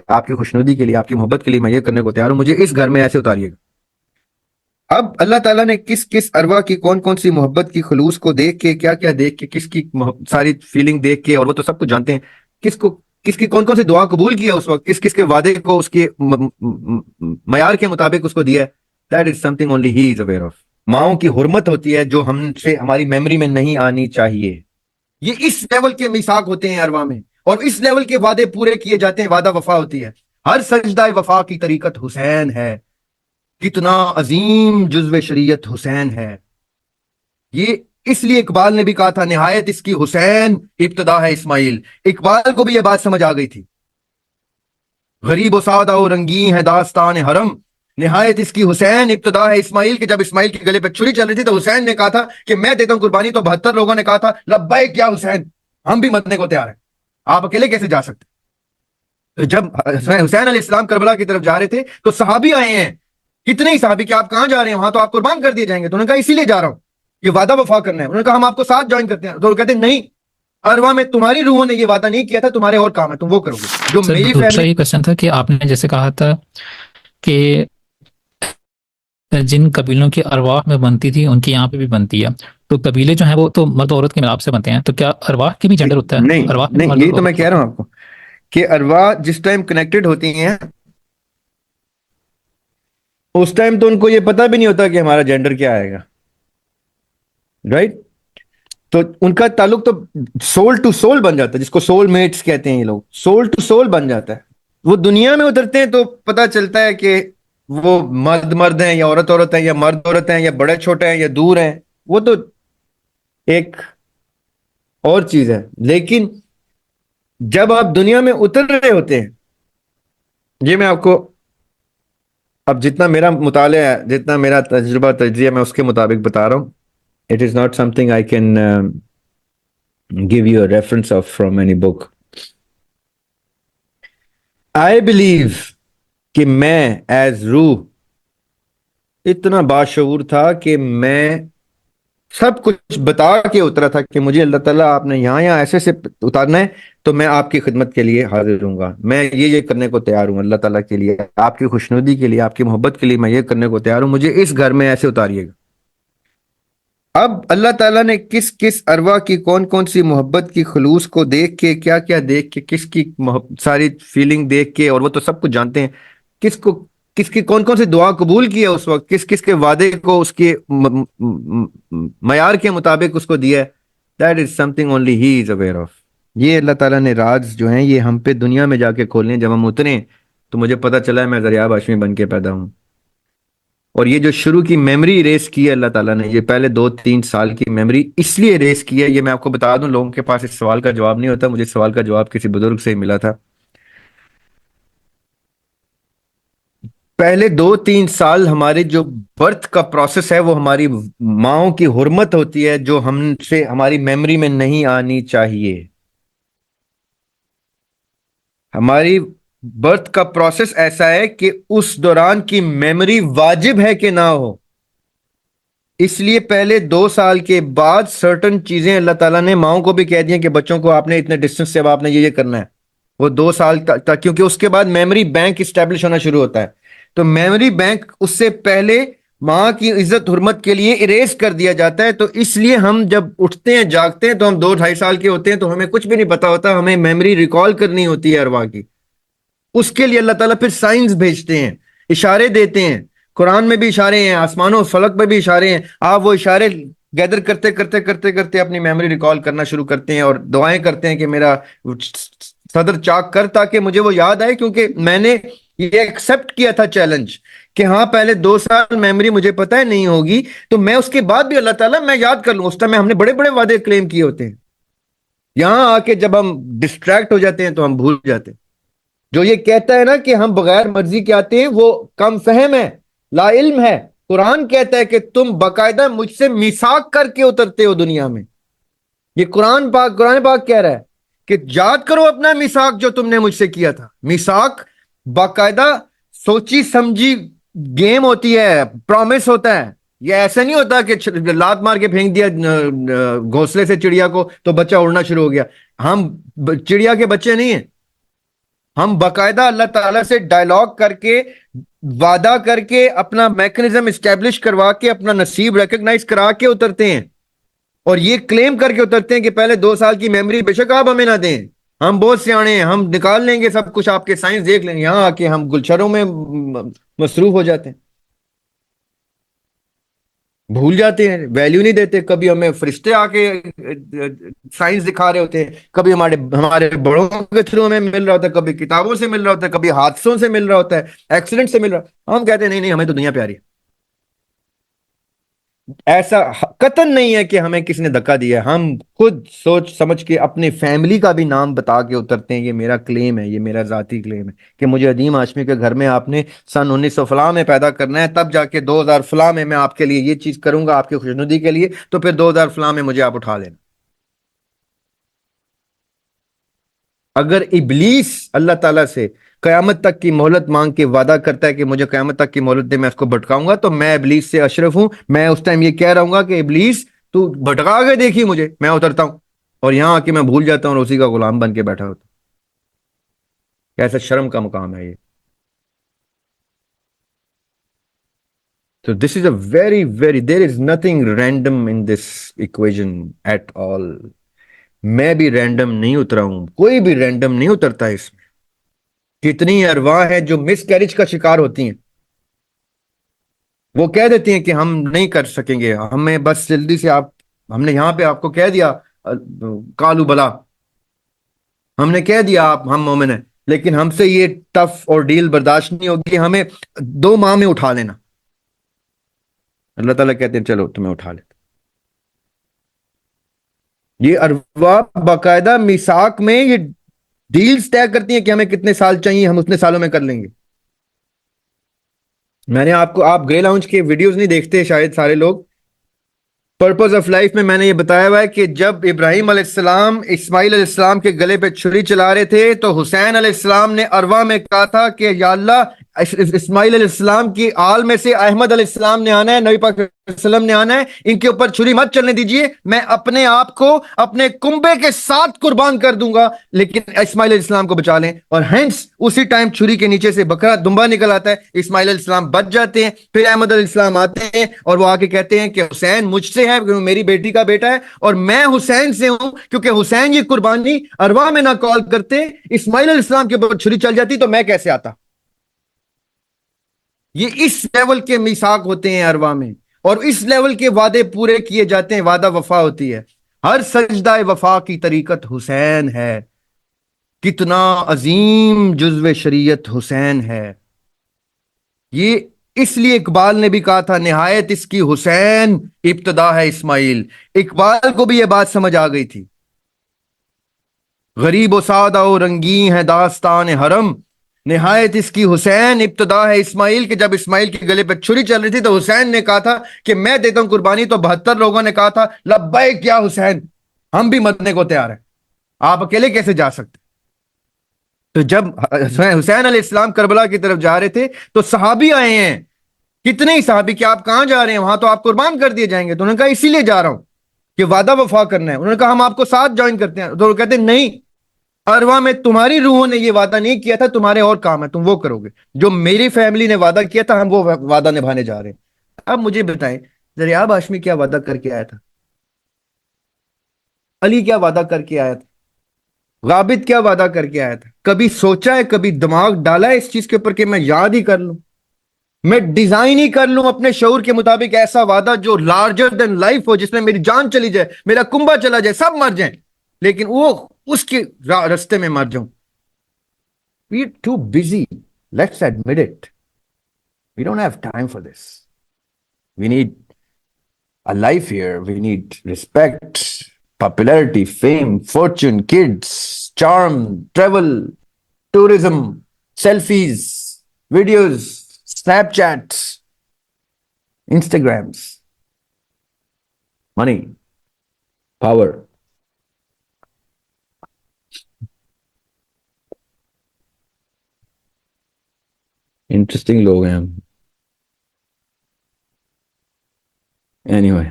آپ کی خوشنودی کے لیے، آپ کی محبت کے لیے میں یہ کرنے کو تیار ہوں، مجھے اس گھر میں ایسے اتاریے گا۔ اب اللہ تعالیٰ نے کس کس ارواح کی کون کون سی محبت کی خلوص کو دیکھ کے، کیا کیا دیکھ کے، کس کی ساری فیلنگ دیکھ کے، اور وہ تو سب کچھ جانتے ہیں، کس کی کون کون سی دعا قبول کیا اس وقت، کس کس کے وعدے کو اس کے معیار کے مطابق اس کو دیا ہے، that is some thing only he is aware of. ماؤں کی حرمت ہوتی ہے جو ہم سے ہماری میموری میں نہیں آنی چاہیے، یہ اس لیول کے میثاق ہوتے ہیں ارواح میں، اور اس لیول کے وعدے پورے کیے جاتے ہیں، وعدہ وفا ہوتی ہے۔ ہر سجدہ وفا کی طریقت حسین ہے، کتنا عظیم جزو شریعت حسین ہے۔ یہ اس لیے اقبال نے بھی کہا تھا نہایت اس کی حسین ابتدا ہے اسماعیل، اقبال کو بھی یہ بات سمجھ آ گئی تھی۔ غریب و سادہ و رنگین ہے داستان حرم، نہایت اس کی حسین ابتدا ہے اسماعیل، کہ جب اسماعیل کے گلے پہ چھری چل رہی تھی تو حسین نے کہا تھا کہ میں دیتا ہوں قربانی، تو 72 لوگوں نے کہا تھا لبیک یا حسین، ہم بھی مرنے کو تیار ہیں، آپ اکیلے کیسے جا سکتے؟ تو جب حسین علیہ السلام کربلا کی طرف جا رہے تھے تو صحابی آئے ہیں، کتنے ہی صحابی، کہ آپ کہاں جا رہے ہیں؟ وہاں تو آپ قربان کر دیے جائیں گے۔ تو انہوں نے کہا اسی لیے جا رہا ہوں، یہ وعدہ وفا کرنا ہے۔ انہوں نے کہا ہم آپ کو ساتھ جوائن کرتے ہیں، تو وہ کہتے ہیں نہیں، ارواح میں تمہاری روحوں نے یہ وعدہ نہیں کیا تھا، تمہارے اور کام ہے، تم وہ کرو گے جو میری دوسرا فیملی۔ یہ کوشچن تھا کہ آپ نے جیسے کہا تھا کہ جن قبیلوں کی ارواح میں بنتی تھی ان کی یہاں پہ بھی بنتی ہے، تو قبیلے جو ہیں وہ تو مرد عورت کے ملاپ سے بنتے ہیں، تو کیا ارواح کی بھی جینڈر ہوتا ہے؟ نہیں ارواح میں نہیں، مرد یہی تو میں عورت کہہ رہا ہوں آپ کو کہ ارواح جس ٹائم کنیکٹڈ ہوتی ہیں اس ٹائم تو ان کو یہ پتہ بھی نہیں ہوتا کہ ہمارا جینڈر کیا آئے گا، رائٹ؟ تو ان کا تعلق تو سول ٹو سول بن جاتا ہے، جس کو سول میٹس کہتے ہیں یہ لوگ، سول ٹو سول بن جاتا ہے۔ وہ دنیا میں اترتے ہیں تو پتہ چلتا ہے کہ وہ مرد مرد ہیں یا عورت عورت ہیں، یا مرد عورت ہیں، یا بڑے چھوٹے ہیں یا دور ہیں، وہ تو ایک اور چیز ہے۔ لیکن جب آپ دنیا میں اتر رہے ہوتے ہیں، یہ میں آپ کو اب جتنا میرا مطالعہ ہے، جتنا میرا تجربہ تجزیہ، میں اس کے مطابق بتا رہا ہوں۔ It is not something I can give you a reference of from any book. I believe کہ میں ایز روح اتنا باشعور تھا کہ میں سب کچھ بتا کے اترا تھا کہ مجھے اللہ تعالیٰ آپ نے یہاں ایسے سے اتارنا ہے، تو میں آپ کی خدمت کے لیے حاضر ہوں گا، میں یہ کرنے کو تیار ہوں، اللہ تعالیٰ کے لیے، آپ کی خوشنودی کے لیے، آپ کی محبت کے لیے میں یہ کرنے کو تیار ہوں، مجھے اس گھر میں ایسے اتاریے گا۔ اب اللہ تعالیٰ نے کس کس ارواح کی کون کون سی محبت کی خلوص کو دیکھ کے، کیا کیا دیکھ کے، کس کی ساری فیلنگ دیکھ کے، اور وہ تو سب کچھ جانتے ہیں، کس کی کون کون سی دعا قبول کی ہے اس وقت، کس کس کے وعدے کو اس کے معیار کے مطابق اس کو دیا ہے، that is some thing only he is aware of. یہ اللہ تعالیٰ نے راز جو ہیں یہ ہم پہ دنیا میں جا کے کھولنے، جب ہم اتریں تو مجھے پتا چلا ہے میں ذریعہ ہاشمی بن کے پیدا ہوں، اور یہ جو شروع کی میموری اریز کی ہے اللہ تعالیٰ نے، یہ پہلے 2-3 سال کی میموری اس لیے اریز کی ہے۔ یہ میں آپ کو بتا دوں، لوگوں کے پاس اس سوال کا جواب نہیں ہوتا، مجھے اس سوال کا جواب کسی بزرگ سے ہی ملا تھا۔ پہلے 2-3 سال ہمارے جو برتھ کا پروسیس ہے وہ ہماری ماؤں کی حرمت ہوتی ہے جو ہم سے ہماری میموری میں نہیں آنی چاہیے۔ ہماری برتھ کا پروسیس ایسا ہے کہ اس دوران کی میموری واجب ہے کہ نہ ہو، اس لیے پہلے 2 سال کے بعد سرٹن چیزیں اللہ تعالیٰ نے ماؤں کو بھی کہہ دیا کہ بچوں کو آپ نے اتنے ڈسٹنس سے اب آپ نے یہ کرنا ہے، وہ 2 سال تک، کیونکہ اس کے بعد میموری بینک اسٹیبلش ہونا شروع ہوتا ہے۔ تو میموری بینک اس سے پہلے ماں کی عزت حرمت کے لیے اریز کر دیا جاتا ہے، تو اس لیے ہم جب اٹھتے ہیں جاگتے ہیں تو ہم 2-2.5 سال کے ہوتے ہیں، تو ہمیں کچھ بھی نہیں پتا ہوتا، ہمیں میموری ریکال کرنی ہوتی ہے ارواح کی۔ اس کے لیے اللہ تعالیٰ پھر سائنس بھیجتے ہیں، اشارے دیتے ہیں، قرآن میں بھی اشارے ہیں، آسمان و فلک میں بھی اشارے ہیں، آپ وہ اشارے گیدر کرتے کرتے کرتے کرتے اپنی میموری ریکال کرنا شروع کرتے ہیں، اور دعائیں کرتے ہیں کہ میرا صدر چاک کر تاکہ مجھے وہ یاد آئے، کیونکہ میں نے یہ ایکسپٹ کیا تھا چیلنج کہ ہاں پہلے 2 سال میموری مجھے پتہ ہے نہیں ہوگی، تو میں اس کے بعد بھی اللہ تعالیٰ میں یاد کر لوں۔ اس ٹائم ہم نے بڑے بڑے وعدے کلیم کیے ہوتے ہیں، یہاں آ کے جب ہم ڈسٹریکٹ ہو جاتے ہیں تو ہم بھول جاتے ہیں۔ جو یہ کہتا ہے نا کہ ہم بغیر مرضی کے آتے ہیں وہ کم فہم ہے، لا علم ہے۔ قرآن کہتا ہے کہ تم باقاعدہ مجھ سے میثاق کر کے اترتے ہو دنیا میں، یہ قرآن پاک کہہ رہا ہے کہ یاد کرو اپنا میثاق جو تم نے مجھ سے کیا تھا۔ میثاق باقاعدہ سوچی سمجھی گیم ہوتی ہے، پرومس ہوتا ہے، یہ ایسا نہیں ہوتا کہ لات مار کے پھینک دیا گھونسلے سے چڑیا کو تو بچہ اڑنا شروع ہو گیا۔ ہم چڑیا کے بچے نہیں ہیں، ہم باقاعدہ اللہ تعالیٰ سے ڈائلاگ کر کے، وعدہ کر کے، اپنا میکنزم اسٹیبلش کروا کے، اپنا نصیب ریکگنائز کرا کے اترتے ہیں، اور یہ کلیم کر کے اترتے ہیں کہ پہلے 2 سال کی میموری بے شک آپ ہمیں نہ دیں، ہم بہت سیانے ہیں، ہم نکال لیں گے سب کچھ، آپ کے سائنس دیکھ لیں گے، یہاں آ کے ہم گلچروں میں مصروف ہو جاتے ہیں، بھول جاتے ہیں، ویلیو نہیں دیتے. کبھی ہمیں فرشتے آ کے سائنس دکھا رہے ہوتے ہیں، کبھی ہمارے ہمارے بڑوں کے تھرو ہمیں مل رہا ہوتا ہے، کبھی کتابوں سے مل رہا ہوتا ہے، کبھی حادثوں سے مل رہا ہوتا ہے، ایکسیڈنٹ سے مل رہا ہے. ہم کہتے ہیں نہیں نہیں، ہمیں تو دنیا پیاری ہے. ایسا قطن نہیں ہے کہ ہمیں کس نے دھکا دیا ہے، ہم خود سوچ سمجھ کے اپنی فیملی کا بھی نام بتا کے اترتے ہیں، یہ میرا کلیم ہے، یہ میرا ذاتی کلیم ہے کہ مجھے عدیم ہاشمی کے گھر میں آپ نے سن 1900 فلاں میں پیدا کرنا ہے، تب جا کے 2000 فلاں میں آپ کے لیے یہ چیز کروں گا آپ کی خوشنودی کے لیے، تو پھر 2000 فلاں میں مجھے آپ اٹھا لینا. اگر ابلیس اللہ تعالیٰ سے قیامت تک کی مہلت مانگ کے وعدہ کرتا ہے کہ مجھے قیامت تک کی مہلت دے، میں اس کو بھٹکاؤں گا، تو میں ابلیس سے اشرف ہوں. میں اس ٹائم یہ کہہ رہا ہوں گا کہ ابلیس تو بھٹکا کے دیکھی مجھے، میں اترتا ہوں، اور یہاں آ کے میں بھول جاتا ہوں اور اسی کا غلام بن کے بیٹھا ہوتا ہوں. کیسا شرم کا مقام ہے یہ. تو this is a very very, there is nothing random in this equation at all. میں بھی رینڈم نہیں اترا ہوں، کوئی بھی رینڈم نہیں اترتا اس میں. کتنی ارواح ہیں جو مس کیرج کا شکار ہوتی ہیں، وہ کہہ دیتی ہیں کہ ہم نہیں کر سکیں گے، ہمیں بس جلدی سے آپ، ہم نے یہاں پہ آپ کو کہہ دیا کالو بلا، ہم نے کہہ دیا آپ ہم مومن ہیں، لیکن ہم سے یہ ٹف اور ڈیل برداشت نہیں ہوگی، ہمیں 2 ماہ میں اٹھا لینا. اللہ تعالیٰ کہتے ہیں چلو تمہیں اٹھا لیتے. یہ ارواح باقاعدہ میثاق میں یہ ڈیلز طے کرتی ہیں کہ ہمیں کتنے سال چاہیے، ہم اتنے سالوں میں کر لیں گے. میں نے آپ کو، آپ گرے لاؤنج کے ویڈیوز نہیں دیکھتے شاید سارے لوگ. پرپز آف لائف میں نے یہ بتایا ہوا ہے کہ جب ابراہیم علیہ السلام اسماعیل علیہ السلام کے گلے پہ چھری چلا رہے تھے، تو حسین علیہ السلام نے ارواح میں کہا تھا کہ یا اللہ، اسماعیل علیہ السلام کی آل میں سے احمد علیہ السلام نے آنا ہے، نبی پاک صلی اللہ علیہ وسلم نے آنا ہے، ان کے اوپر چھری مت چلنے دیجیے، میں اپنے آپ کو اپنے کنبے کے ساتھ قربان کر دوں گا، لیکن اسماعیل علیہ السلام کو بچا لیں. اور ہینس اسی ٹائم چھری کے نیچے سے بکرا دمبا نکل آتا ہے، اسماعیل علیہ السلام بچ جاتے ہیں. پھر احمد علیہ السلام آتے ہیں اور وہ آ کے کہتے ہیں کہ حسین مجھ سے ہے کیونکہ میری بیٹی کا بیٹا ہے، اور میں حسین سے ہوں کیونکہ حسین یہ قربانی ارواح میں نہ کال کرتے، اسماعیل علیہ السلام کے اوپر چھری چل جاتی تو میں کیسے آتا. یہ اس لیول کے میثاق ہوتے ہیں ارواح میں، اور اس لیول کے وعدے پورے کیے جاتے ہیں، وعدہ وفا ہوتی ہے. ہر سجدہ وفا کی طریقت حسین ہے. کتنا عظیم جزو شریعت حسین ہے. یہ اس لیے اقبال نے بھی کہا تھا نہایت اس کی حسین ابتدا ہے اسماعیل. اقبال کو بھی یہ بات سمجھ آ گئی تھی. غریب و سادہ و رنگین ہے داستان حرم، نہایت اس کی حسین ابتدا ہے اسماعیل. کہ جب اسماعیل کے گلے پہ چھری چل رہی تھی تو حسین نے کہا تھا کہ میں دیتا ہوں قربانی، تو 72 لوگوں نے کہا تھا لبیک یا حسین، ہم بھی مرنے کو تیار ہیں، آپ اکیلے کیسے جا سکتے. تو جب حسین علیہ السلام کربلا کی طرف جا رہے تھے تو صحابی آئے ہیں. کتنے ہی صحابی کہ آپ کہاں جا رہے ہیں، وہاں تو آپ قربان کر دیے جائیں گے. تو انہوں نے کہا اسی لیے جا رہا ہوں کہ وعدہ وفا کرنا ہے. انہوں نے کہا ہم آپ کو ساتھ جوائن کرتے ہیں. تو وہ کہتے ہیں نہیں، ارواح میں تمہاری روحوں نے یہ وعدہ نہیں کیا تھا، تمہارے اور کام ہے، تم وہ کرو گے جو میری فیملی نے وعدہ کیا تھا، ہم وہ وعدہ نبھانے جا رہے ہیں. اب مجھے بتائیں دریاب ہاشمی کیا وعدہ کر کے آیا تھا، علی کیا وعدہ کر کے آیا تھا، غابد کیا وعدہ کر کے آیا تھا. کبھی سوچا ہے، کبھی دماغ ڈالا ہے اس چیز کے اوپر کہ میں یاد ہی کر لوں، میں ڈیزائن ہی کر لوں اپنے شعور کے مطابق ایسا وعدہ جو لارجر دین لائف ہو، جس میں میری جان چلی جائے، میرا کنبا چلا جائے، سب مر جائیں، لیکن وہ اس کے رستے میں مر جاؤں. We're too busy. Let's admit it. We don't have time for this. We need a life here. We need respect, popularity, fame, fortune, kids, charm, travel, tourism, selfies, videos, Snapchats, Instagrams, money, power. Interesting log ہیں ہم. Anyway.